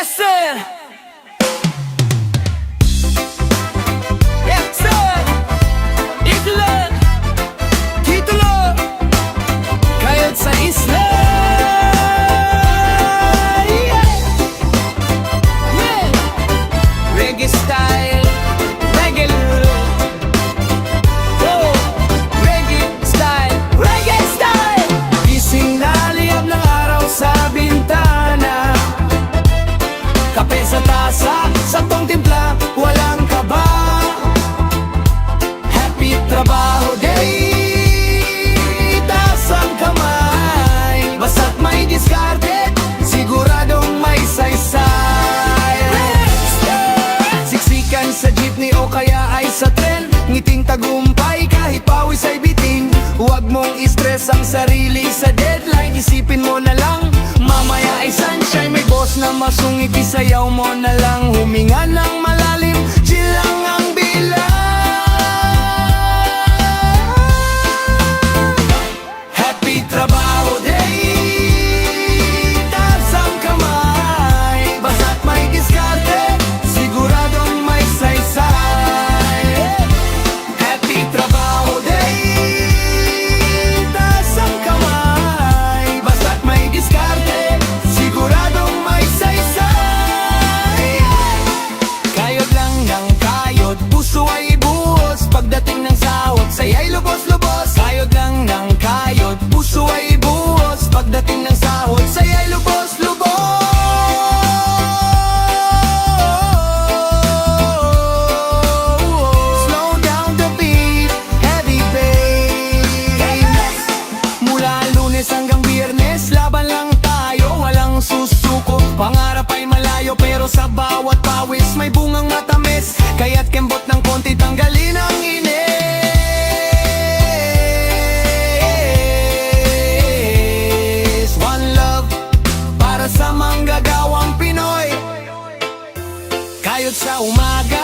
Yes, sir. Yes, sir. Titulo, titulo, kayo't sa isla. Yeah. Yeah. Reggae style, reggae love. Oh, reggae style, reggae style. Gising na liyab ng araw sa bintana, kape sa tasa, saktong timpla, walang kaba. Happy trabaho day, taas ang kamay. Basta't may diskarte, siguradong may saysay. Siksikan sa jeepney o kaya ay sa tren, ngiting tagumpay kahit pawis ay bitin. Huwag mong i-stress ang sarili sa deadline, isipin mo na lang mamaya ay sunshine. May boss na masungit, isayaw mo na lang. Huminga ng malalim, chill lang ang bilang. Happy trabaho day, taas ang kamay. Basta't may diskarte, siguradong may saysay. Happy trabaho day, taas ang kamay. Basta't may diskarte, siguradong may saysay. Kayod lang ng kayod, puso ay buhos. Pagdating ng sahod, saya'y lubos-lubos. Kayod lang ng kayod, puso ay buhos. Pagdating ng sahod, saya'y lubos-lubos. Slow down the beat, heavy bass. Mula Lunes hanggang Biyernes, laban lang tayo, walang susuko. Pangarap ay malayo, pero sa bawat pawis may bungang matamis. Kaya't kembot ng konti, tanggalin ang inis. One love para sa manggagawang Pinoy. Kayod sa umaga,